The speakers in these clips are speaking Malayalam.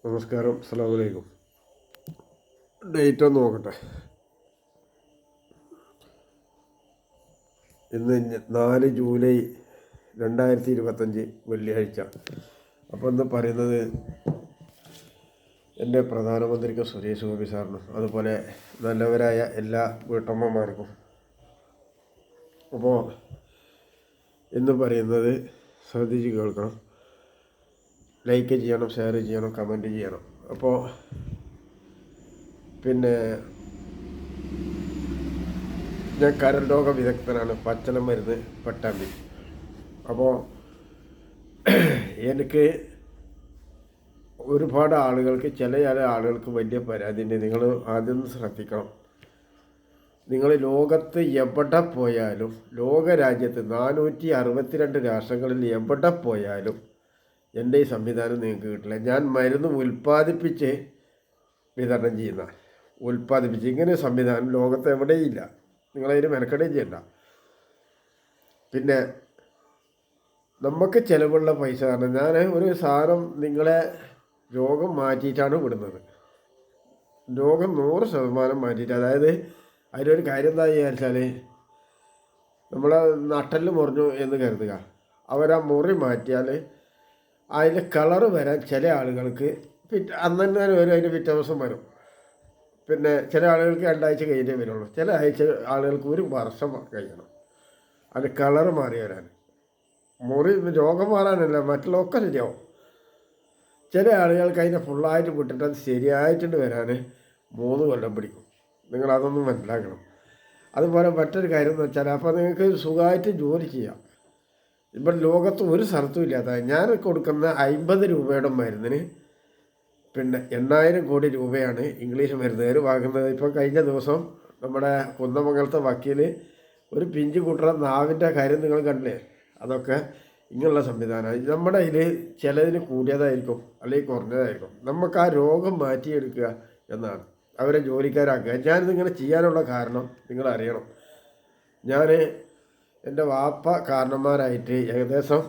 നമസ്കാരം, അസ്സലാമു അലൈക്കും. ഡേറ്റ് ഒന്ന് നോക്കട്ടെ. ഇന്ന് 4 ജൂലൈ 2025 വെള്ളിയാഴ്ച. അപ്പോൾ ഇന്ന് പറയുന്നത് എൻ്റെ പ്രധാനമന്ത്രിക്കും സുരേഷ് ഗോപി സാറിനും അതുപോലെ നല്ലവരായ എല്ലാ വീട്ടമ്മമാർക്കും. അപ്പോൾ ഇന്ന് പറയുന്നത് ശ്രദ്ധിച്ച് കേൾക്കണം. ലൈക്ക് ചെയ്യണം, ഷെയർ ചെയ്യണം, കമൻറ്റ് ചെയ്യണം. അപ്പോൾ പിന്നെ ഞാൻ കരൾ രോഗ വിദഗ്ധനാണ്, പച്ചളം മരുന്ന് പട്ടാമ്പി. അപ്പോൾ എനിക്ക് ഒരുപാട് ആളുകൾക്ക്, ചില ആളുകൾക്ക് വലിയ പരാതിയുണ്ട്. നിങ്ങൾ ആദ്യം ശ്രദ്ധിക്കണം. നിങ്ങൾ ലോകത്ത് എവിടെ പോയാലും, ലോകരാജ്യത്ത് 462 രാഷ്ട്രങ്ങളിൽ എവിടെ പോയാലും എൻ്റെ ഈ സംവിധാനം നിങ്ങൾക്ക് കിട്ടില്ല. ഞാൻ മരുന്ന് ഉൽപ്പാദിപ്പിച്ച് വിതരണം ചെയ്യുന്ന, ഇങ്ങനെ സംവിധാനം ലോകത്ത് എവിടെയില്ല. നിങ്ങളതിന് മെനക്കെടുകയും ചെയ്യണ്ട. പിന്നെ നമുക്ക് ചിലവുള്ള പൈസ കാരണം ഞാൻ ഒരു സാധനം നിങ്ങളെ രോഗം മാറ്റിയിട്ടാണ് വിടുന്നത്. രോഗം 100% മാറ്റിയിട്ട്. അതായത് അതിലൊരു കാര്യം എന്താ വിചാരിച്ചാൽ, നമ്മളെ നട്ടല് മുറിഞ്ഞു എന്ന് കരുതുക. അവരാ മുറി മാറ്റിയാൽ അതിൻ്റെ കളറ് വരാൻ ചില ആളുകൾക്ക് അന്ന് തന്നെ വരും, അതിൻ്റെ പിറ്റേ ദിവസം വരും. പിന്നെ ചില ആളുകൾക്ക് 2 ആഴ്ച കഴിഞ്ഞേ വരുള്ളൂ. ചില ആളുകൾക്ക് 1 വർഷം കഴിയണം അതിൻ്റെ കളറ് മാറി വരാൻ. മുറി രോഗം മാറാനല്ല, മറ്റുള്ളതൊക്കെ ശരിയാവും. ചില ആളുകൾക്ക് അതിനെ ഫുള്ളായിട്ട് വിട്ടിട്ട് അത് ശരിയായിട്ടുണ്ട് വരാൻ 3 കൊല്ലം പിടിക്കും. നിങ്ങളതൊന്നും മനസ്സിലാക്കണം. അതുപോലെ മറ്റൊരു കാര്യം എന്ന് വെച്ചാൽ, അപ്പോൾ നിങ്ങൾക്ക് സുഖമായിട്ട് ജോലി ചെയ്യാം. ഇപ്പം ലോകത്ത് ഒരു സ്ഥലത്തും ഇല്ലാത്ത ഞാൻ കൊടുക്കുന്ന 50 രൂപയുടെ മരുന്നിന് പിന്നെ 8000 കോടി രൂപയാണ് ഇംഗ്ലീഷ് മരുന്നുകാർ വാങ്ങുന്നത്. ഇപ്പോൾ കഴിഞ്ഞ ദിവസം നമ്മുടെ കുന്നമംഗലത്തെ വക്കീൽ ഒരു പിഞ്ച് കൂട്ടുന്ന നാവിൻ്റെ കാര്യം നിങ്ങൾ കണ്ടില്ലേ? അതൊക്കെ ഇങ്ങനെയുള്ള സംവിധാനമാണ്. നമ്മുടെ ഇതിൽ ചിലതിന് കൂടിയതായിരിക്കും, അല്ലെങ്കിൽ കുറഞ്ഞതായിരിക്കും. നമുക്ക് ആ രോഗം മാറ്റിയെടുക്കുക എന്നാണ്, അവരെ ജോലിക്കാരാക്കുക. ഞാനിതിങ്ങനെ ചെയ്യാനുള്ള കാരണം നിങ്ങളറിയണം. ഞാൻ എൻ്റെ വാപ്പ കാരണന്മാരായിട്ട് ഏകദേശം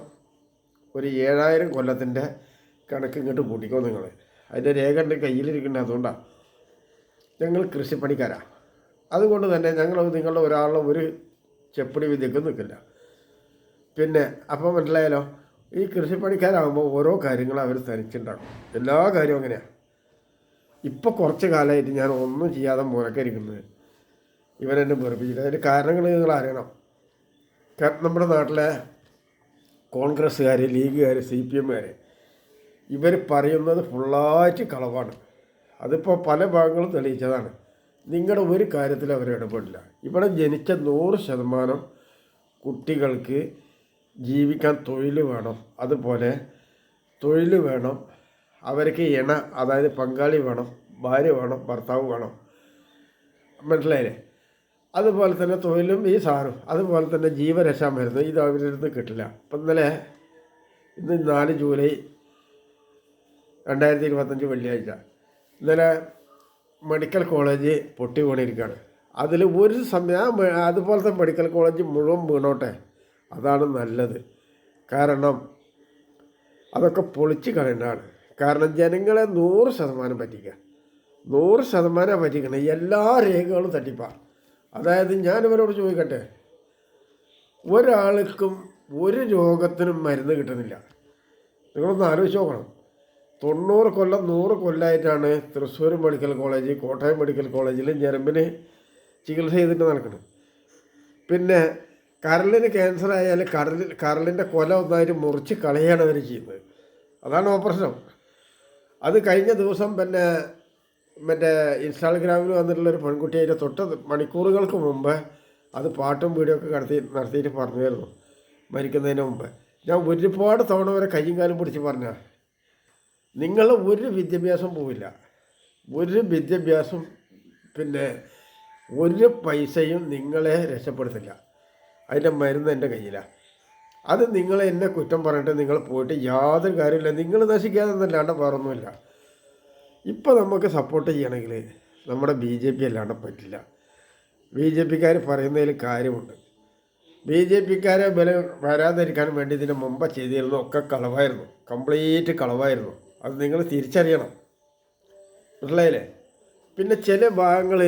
ഒരു 7000 കൊല്ലത്തിൻ്റെ കണക്ക് ഇങ്ങോട്ട് കൂട്ടിക്കോ നിങ്ങൾ. അതിൻ്റെ രേഖ എൻ്റെ കയ്യിലിരിക്കുന്നത്. അതുകൊണ്ടാണ് ഞങ്ങൾ കൃഷിപ്പണിക്കാരാണ്. അതുകൊണ്ട് തന്നെ ഞങ്ങൾ നിങ്ങളുടെ ഒരാളുടെ ഒരു ചെപ്പടി വിദ്യക്കും നിൽക്കില്ല. പിന്നെ അപ്പം മനസ്സിലായാലോ, ഈ കൃഷിപ്പണിക്കാരാകുമ്പോൾ ഓരോ കാര്യങ്ങളും അവർ തനിച്ചുണ്ടാകും. എല്ലാ കാര്യവും അങ്ങനെയാണ്. ഇപ്പോൾ കുറച്ച് കാലമായിട്ട് ഞാൻ ഒന്നും ചെയ്യാതെ മുറക്കരിക്കുന്നത് ഇവരെന്നെ വെറുപ്പിച്ചിട്ട്. അതിൻ്റെ കാരണങ്ങൾ നിങ്ങൾ അറിയണം. നമ്മുടെ നാട്ടിലെ കോൺഗ്രസ്സുകാർ, ലീഗുകാർ, CPM ഇവർ പറയുന്നത് ഫുള്ളായിട്ട് കളവാണ്. അതിപ്പോൾ പല ഭാഗങ്ങളും തെളിയിച്ചതാണ്. നിങ്ങളുടെ ഒരു കാര്യത്തിൽ അവർ ഇടപെടില്ല. ഇവിടെ ജനിച്ച 100% കുട്ടികൾക്ക് ജീവിക്കാൻ തൊഴിൽ വേണം. അതുപോലെ തൊഴിൽ വേണം, അവർക്ക് അതായത് പങ്കാളി വേണം, ഭാര്യ വേണം, ഭർത്താവ് വേണം. മനസ്സിലായില്ലേ? അതുപോലെ തന്നെ തൊഴിലും ഈ സാധനം, അതുപോലെ തന്നെ ജീവരക്ഷാ മരുന്ന് ഇത് അവരുടെ അടുത്ത് കിട്ടില്ല. അപ്പം ഇന്ന് 4 ജൂലൈ 2025 വെള്ളിയാഴ്ച. ഇന്നലെ മെഡിക്കൽ കോളേജ് പൊട്ടി വീണിരിക്കുകയാണ്. അതിൽ ഒരു സമയം അതുപോലത്തെ മെഡിക്കൽ കോളേജ് മുഴുവൻ വീണോട്ടെ, അതാണ് നല്ലത്. കാരണം അതൊക്കെ പൊളിച്ച് കളയേണ്ടതാണ്. കാരണം ജനങ്ങളെ 100% പറ്റിക്കുക, 100% പറ്റിക്കണം. എല്ലാ രേഖകളും തട്ടിപ്പാണ്. അതായത് ഞാനിവരോട് ചോദിക്കട്ടെ, ഒരാൾക്കും ഒരു രോഗത്തിനും മരുന്ന് കിട്ടുന്നില്ല. നിങ്ങളൊന്ന് ആലോചിച്ച് നോക്കണം. 90 കൊല്ലം 100 കൊല്ലമായിട്ടാണ് Thrissur medical college, Kottayam medical കോളേജിൽ ഞരമ്പിന് ചികിത്സ ചെയ്തിട്ട് നടക്കുന്നത്. പിന്നെ കരളിന് ക്യാൻസർ ആയാൽ കരളിൻ്റെ കൊല ഒന്നായിട്ട് മുറിച്ച് കളയാണ് അവർ ചെയ്യുന്നത്. അതാണ് ഓപ്പറേഷൻ. അത് കഴിഞ്ഞ ദിവസം പിന്നെ മറ്റേ ഇൻസ്റ്റാഗ്രാമിൽ വന്നിട്ടുള്ളൊരു പെൺകുട്ടി അതിൻ്റെ മണിക്കൂറുകൾക്ക് മുമ്പ് അത് പാട്ടും വീഡിയോ ഒക്കെ നടത്തിയിട്ട് പറഞ്ഞായിരുന്നു മരിക്കുന്നതിന് മുമ്പ്. ഞാൻ ഒരുപാട് തവണ വരെ കയ്യും കാലും പിടിച്ച് പറഞ്ഞ, നിങ്ങൾ ഒരു വിദ്യാഭ്യാസം പോവില്ല, ഒരു വിദ്യാഭ്യാസം പിന്നെ ഒരു പൈസയും നിങ്ങളെ രക്ഷപ്പെടുത്തില്ല. അതിൻ്റെ മരുന്ന് എൻ്റെ കയ്യിലാണ്. അത് നിങ്ങൾ എന്നെ കുറ്റം പറഞ്ഞിട്ട് നിങ്ങൾ പോയിട്ട് യാതൊരു കാര്യമില്ല. നിങ്ങൾ നശിക്കാതെ എന്നല്ലാണ്ട് വേറൊന്നുമില്ല. ഇപ്പോൾ നമുക്ക് സപ്പോർട്ട് ചെയ്യണമെങ്കിൽ നമ്മുടെ BJP അല്ലാണ്ട് പറ്റില്ല. BJPക്കാർ പറയുന്നതിൽ കാര്യമുണ്ട്. BJPക്കാരെ വരാതിരിക്കാൻ വേണ്ടി ഇതിന് മുമ്പ് ചെയ്തിരുന്നു ഒക്കെ കളവായിരുന്നു, കംപ്ലീറ്റ് കളവായിരുന്നു. അത് നിങ്ങൾ തിരിച്ചറിയണം. മനസ്സിലായില്ലേ? പിന്നെ ചില ഭാഗങ്ങൾ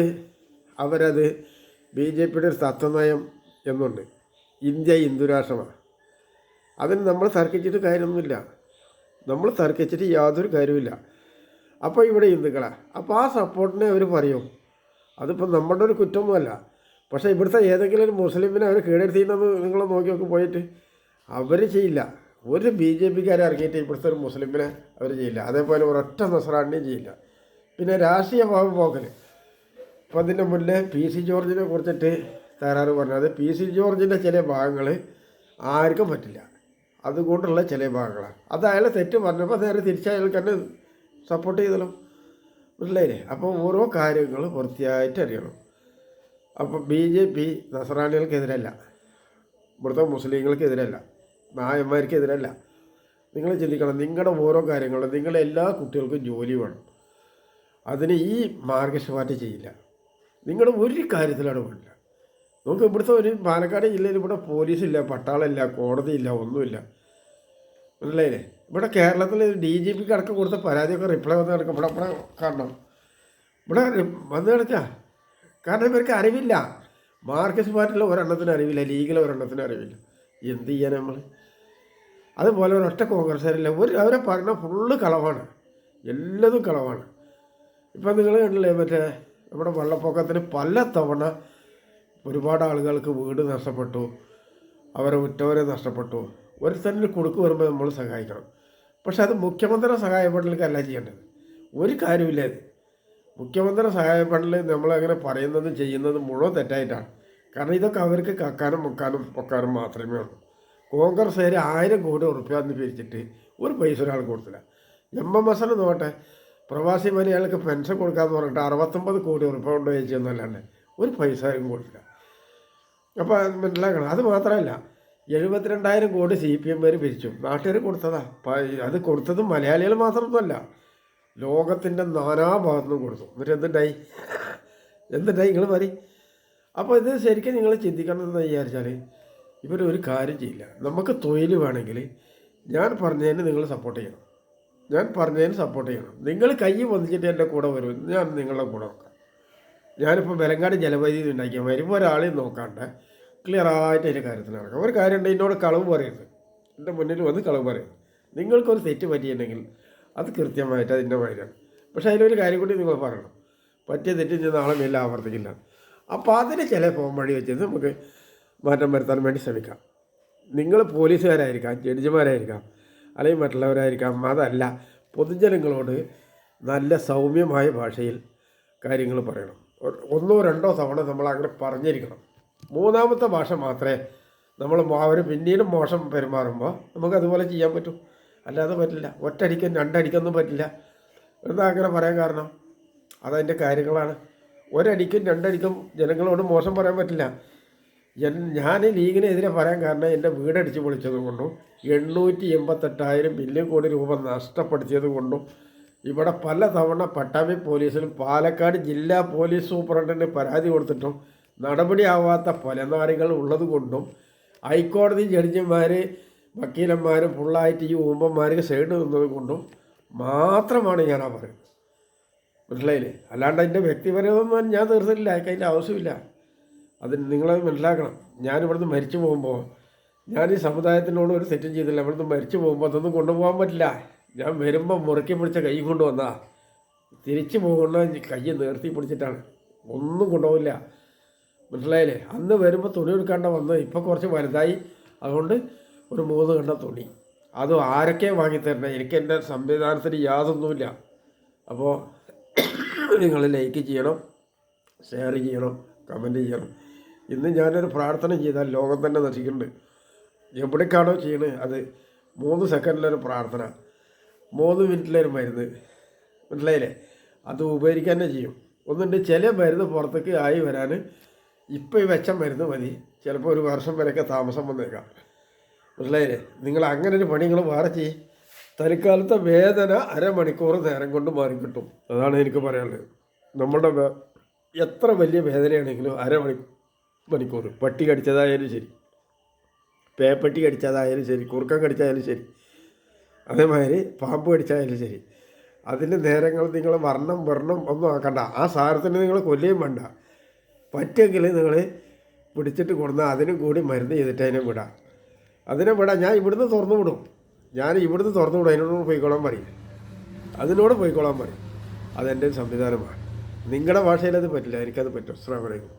അവരത് BJPയുടെ ഒരു തത്വനയം എന്നുണ്ട്, ഇന്ത്യ ഹിന്ദുരാഷ്ട്രമാണ്. അതിന് നമ്മൾ തർക്കിച്ചിട്ട് കാര്യമൊന്നുമില്ല, നമ്മൾ തർക്കിച്ചിട്ട് യാതൊരു കാര്യമില്ല. അപ്പോൾ ഇവിടെ ഹിന്ദുക്കളാണ്, അപ്പോൾ ആ സപ്പോർട്ടിനെ അവർ പറയും. അതിപ്പോൾ നമ്മുടെ ഒരു കുറ്റമൊന്നുമല്ല. പക്ഷേ ഇവിടുത്തെ ഏതെങ്കിലും ഒരു മുസ്ലിമിനെ അവർ കീഴെടുത്തിരുന്നത് നിങ്ങൾ നോക്കി പോയിട്ട് അവർ ചെയ്യില്ല. ഒരു BJPക്കാരെ ഇറങ്ങിയിട്ട് ഇവിടുത്തെ ഒരു മുസ്ലിമിനെ അവർ ചെയ്യില്ല. അതേപോലെ ഒരൊറ്റ നസ്രാണിനെയും ചെയ്യില്ല. പിന്നെ രാഷ്ട്രീയ ഭാവം പോക്കൽ, അപ്പോൾ അതിൻ്റെ മുന്നേ PC ജോർജിനെ കുറിച്ചിട്ട് തകരാറ് പറഞ്ഞത്, PC ജോർജിൻ്റെ ചില ഭാഗങ്ങൾ ആർക്കും പറ്റില്ല, അതുകൊണ്ടുള്ള ചില ഭാഗങ്ങളാണ്. അത് അയാൾ തെറ്റ് പറഞ്ഞപ്പോൾ നേരെ തിരിച്ചയാൾക്ക് തന്നെ സപ്പോർട്ട് ചെയ്തല്ലോ, മനസ്സിലായില്ലേ? അപ്പോൾ ഓരോ കാര്യങ്ങൾ വൃത്തിയായിട്ട് അറിയണം. അപ്പോൾ BJP നസ്രാണികൾക്കെതിരല്ല, ഇവിടുത്തെ മുസ്ലിങ്ങൾക്കെതിരല്ല, നായന്മാർക്കെതിരല്ല. നിങ്ങൾ ചിന്തിക്കണം, നിങ്ങളുടെ ഓരോ കാര്യങ്ങളും, നിങ്ങളുടെ എല്ലാ കുട്ടികൾക്കും ജോലി വേണം. അതിന് ഈ മാർക്സിസ്റ്റ് പാർട്ടി ചെയ്യില്ല. നിങ്ങളുടെ ഒരു കാര്യത്തിലാണ് വേണ്ടില്ല. നമുക്ക് ഇവിടുത്തെ ഒരു പാലക്കാട് ജില്ലയിൽ ഇവിടെ പോലീസില്ല, പട്ടാളമില്ല, കോടതിയില്ല, ഒന്നുമില്ല, മനസ്സിലായില്ലേ? ഇവിടെ കേരളത്തിൽ DGPക്ക് അടക്കം കൊടുത്ത പരാതിയൊക്കെ റിപ്ലൈ വന്ന് കിടക്കും. ഇവിടെ കാണണം, ഇവിടെ വന്ന് കിടക്കുക. കാരണം ഇവർക്ക് അറിവില്ല. മാർക്സിസ്റ്റ് പാർട്ടിയിലെ ഒരെണ്ണത്തിന് അറിവില്ല, ലീഗിലെ ഒരെണ്ണത്തിന് അറിവില്ല. എന്ത് ചെയ്യാൻ നമ്മൾ? അതുപോലെ ഒരൊറ്റ കോൺഗ്രസ്സുകാരില്ല, അവരെ പറഞ്ഞ ഫുള്ള് കളവാണ്, എല്ലാതും കളവാണ്. ഇപ്പം നിങ്ങൾ കണ്ടില്ലേ, മറ്റേ നമ്മുടെ വെള്ളപ്പൊക്കത്തിന് പല തവണ ഒരുപാട് ആളുകൾക്ക് വീട് നഷ്ടപ്പെട്ടു, അവരെ ഉറ്റവരെ നഷ്ടപ്പെട്ടു. ഒരു തന്നെ കൊടുക്ക് വരുമ്പോൾ നമ്മൾ സഹായിക്കണം. പക്ഷെ അത് മുഖ്യമന്ത്രി സഹായപ്പെടലിക്കല്ല ചെയ്യേണ്ടത്. ഒരു കാര്യമില്ല. അത് മുഖ്യമന്ത്രി സഹായപ്പെടൽ നമ്മളങ്ങനെ പറയുന്നതും ചെയ്യുന്നതും മുഴുവൻ തെറ്റായിട്ടാണ്. കാരണം ഇതൊക്കെ അവർക്ക് കക്കാനും പൊക്കാനും മാത്രമേ ഉള്ളൂ. കോൺഗ്രസ്സുകാർ 1000 കോടി ഉറുപ്പ്യ എന്ന് പിരിച്ചിട്ട് ഒരു പൈസ ഒരാൾ കൊടുത്തില്ല. MMS നോട്ടെ, പ്രവാസി മലയാളികൾക്ക് പെൻഷൻ കൊടുക്കാമെന്ന് പറഞ്ഞിട്ട് 69 കോടി ഉറുപ്പ്യ കൊണ്ട് വെച്ചെന്നല്ലാണ്ട് ഒരു പൈസ ആരും കൊടുത്തില്ല. അപ്പോൾ മനസ്സിലാക്കണം. അത് മാത്രമല്ല, 72,000 കോടി CPM പിരിച്ചു, നാട്ടുകാർ കൊടുത്തതാ. അത് കൊടുത്തത് മലയാളികൾ മാത്രമൊന്നുമല്ല, ലോകത്തിൻ്റെ നാനാഭാഗത്തുനിന്നും കൊടുത്തു. എന്നിട്ട് എന്തുണ്ടായി നിങ്ങൾ പറയും? അപ്പോൾ ഇത് ശരിക്കും നിങ്ങൾ ചിന്തിക്കണം എന്ന് വിചാരിച്ചാൽ ഇവരൊരു കാര്യം ചെയ്യില്ല. നമുക്ക് തൊഴിൽ വേണമെങ്കിൽ ഞാൻ പറഞ്ഞതിന് നിങ്ങൾ സപ്പോർട്ട് ചെയ്യണം, നിങ്ങൾ കൈ വന്നിച്ചിട്ട് എൻ്റെ കൂടെ വരും, ഞാൻ നിങ്ങളുടെ കൂടെ നോക്കാം. ഞാനിപ്പോൾ ബലങ്കാട് ജലവൈദ്യുതി ഉണ്ടാക്കിയാൽ വരുമ്പോൾ ഒരാളെയും നോക്കാണ്ട് ക്ലിയറായിട്ട് അതിൻ്റെ കാര്യത്തിന് നടക്കാം. ഒരു കാര്യമുണ്ട്, എന്നോട് കളവ് പറയരുത്, എൻ്റെ മുന്നിൽ വന്ന് കളവ് പറയരുത്. നിങ്ങൾക്കൊരു തെറ്റ് പറ്റിയിട്ടുണ്ടെങ്കിൽ അത് കൃത്യമായിട്ട് അതിൻ്റെ വഴിയാണ്. പക്ഷേ അതിലൊരു കാര്യം കൂടി നിങ്ങൾ പറയണം, പറ്റിയ തെറ്റ് ഞാൻ നാളെ മേലെ ആവർത്തിക്കില്ല. അപ്പോൾ അതിന് ചില വഴി വെച്ചത് നമുക്ക് മാറ്റം വരുത്താൻ വേണ്ടി ശ്രമിക്കാം. നിങ്ങൾ പോലീസുകാരായിരിക്കാം, ജഡ്ജിമാരായിരിക്കാം, അല്ലെങ്കിൽ മറ്റുള്ളവരായിരിക്കാം. അതല്ല, പൊതുജനങ്ങളോട് നല്ല സൗമ്യമായ ഭാഷയിൽ കാര്യങ്ങൾ പറയണം. 1 or 2 തവണ നമ്മൾ അങ്ങനെ പറഞ്ഞിരിക്കണം. 3ാമത്തെ ഭാഷ മാത്രമേ നമ്മൾ അവർ പിന്നീട് മോശം പെരുമാറുമ്പോൾ നമുക്കതുപോലെ ചെയ്യാൻ പറ്റും. അല്ലാതെ പറ്റില്ല. ഒറ്റടിക്കും 2 അടിക്കൊന്നും പറ്റില്ല. എന്താ അങ്ങനെ പറയാൻ കാരണം? അതതിൻ്റെ കാര്യങ്ങളാണ്. 1 അടിക്കും 2 അടിക്കും ജനങ്ങളോട് മോശം പറയാൻ പറ്റില്ല. ഞാൻ ലീഗിനെതിരെ പറയാൻ കാരണം എൻ്റെ വീടടിച്ച് പൊളിച്ചത് കൊണ്ടും 888,000 ബില്യൺ കോടി രൂപ നഷ്ടപ്പെടുത്തിയത് കൊണ്ടും ഇവിടെ പല തവണ പട്ടാമ്പി പോലീസിലും പാലക്കാട് ജില്ലാ പോലീസ് സൂപ്രണ്ടിന് പരാതി കൊടുത്തിട്ടും നടപടിയാവാത്ത കൊലനാരികൾ ഉള്ളത് കൊണ്ടും ഹൈക്കോടതി ജഡ്ജിമാർ വക്കീലന്മാരും ഫുള്ളായിട്ട് ഈ ഊമ്പന്മാർക്ക് സൈഡ് നിന്നത് കൊണ്ടും മാത്രമാണ് ഞാനാ പറയുന്നത്, മനസ്സിലായില്ലേ? അല്ലാണ്ട് അതിൻ്റെ വ്യക്തിപരമൊന്നും ഞാൻ തീർത്തിട്ടില്ല, അതിൻ്റെ ആവശ്യമില്ല. അത് നിങ്ങളത് മനസ്സിലാക്കണം. ഞാനിവിടുന്ന് മരിച്ചു പോകുമ്പോൾ ഞാൻ ഈ സമുദായത്തിനോട് ഒരു തെറ്റും ചെയ്തില്ല. ഇവിടുന്ന് മരിച്ചു പോകുമ്പോൾ അതൊന്നും കൊണ്ടുപോകാൻ പറ്റില്ല. ഞാൻ വരുമ്പോൾ മുറുക്കി പിടിച്ച കൈ കൊണ്ടുവന്നാ, തിരിച്ചു പോകുന്ന കൈ നേർത്തി പിടിച്ചിട്ടാണ്, ഒന്നും കൊണ്ടുപോകില്ല, മനസ്സിലായില്ലേ? അന്ന് വരുമ്പോൾ തുണി എടുക്കാണ്ട് വന്ന് ഇപ്പോൾ കുറച്ച് വലുതായി, അതുകൊണ്ട് ഒരു 3 കണ്ട തുണി. അത് ആരൊക്കെ വാങ്ങിത്തരണം? എനിക്ക് എൻ്റെ സംവിധാനത്തിന് യാതൊന്നുമില്ല. അപ്പോൾ നിങ്ങൾ ലൈക്ക് ചെയ്യണം, ഷെയർ ചെയ്യണം, കമൻറ്റ് ചെയ്യണം. ഇന്ന് ഞാനൊരു പ്രാർത്ഥന ചെയ്താൽ ലോകം തന്നെ നശിക്കുന്നുണ്ട്. എവിടേക്കാണോ ചെയ്യണത് അത് 3 സെക്കൻഡിലൊരു പ്രാർത്ഥന, 3 മിനിറ്റിലൊരു മരുന്ന്, മനസ്സിലായില്ലേ? അത് ഉപകരിക്കാൻ തന്നെ ചെയ്യും. ഒന്നുണ്ട്, ചില മരുന്ന് പുറത്തേക്ക് ആയി വരാൻ ഇപ്പോൾ ഈ വെച്ച മരുന്ന് മതി, ചിലപ്പോൾ 1 വർഷം വരെയൊക്കെ താമസം വന്നേക്കാം, മനസ്സിലായില്ലേ? നിങ്ങൾ അങ്ങനെ ഒരു പണി നിങ്ങൾ വേറെ ചെയ്യും. തൽക്കാലത്തെ വേദന അരമണിക്കൂർ നേരം കൊണ്ട് മാറിക്കിട്ടും. അതാണ് എനിക്ക് പറയാനുള്ളത്. നമ്മളുടെ എത്ര വലിയ വേദനയാണെങ്കിലും അരമണിക്കൂർ, പട്ടി കടിച്ചതായാലും ശരി, പേപ്പട്ടി കടിച്ചതായാലും ശരി, കുറുക്കൻ കടിച്ചായാലും ശരി, അതേമാതിരി പാമ്പ് കടിച്ചായാലും ശരി, അതിൻ്റെ നേരങ്ങൾ നിങ്ങൾ വർണ്ണം ഒന്നും ആക്കണ്ട. ആ സാധനത്തിന് നിങ്ങൾ കൊല്ലുകയും വേണ്ട. പറ്റുമെങ്കിൽ നിങ്ങൾ പിടിച്ചിട്ട് കൊടുന്നാൽ അതിനും കൂടി മരുന്ന് ചെയ്തിട്ട് അതിനെ വിടാം. അതിനെ വിടാം. ഞാൻ ഇവിടുന്ന് തുറന്നു വിടും. അതിനോട് പോയിക്കോളാൻ പറയും. അതിനോട് പോയിക്കോളാൻ പറയും. അതെൻ്റെ സംവിധാനമാണ്. നിങ്ങളുടെ ഭാഷയിൽ അത് പറ്റില്ല, എനിക്കത് പറ്റും. അസ്സലാമു അലൈക്കും.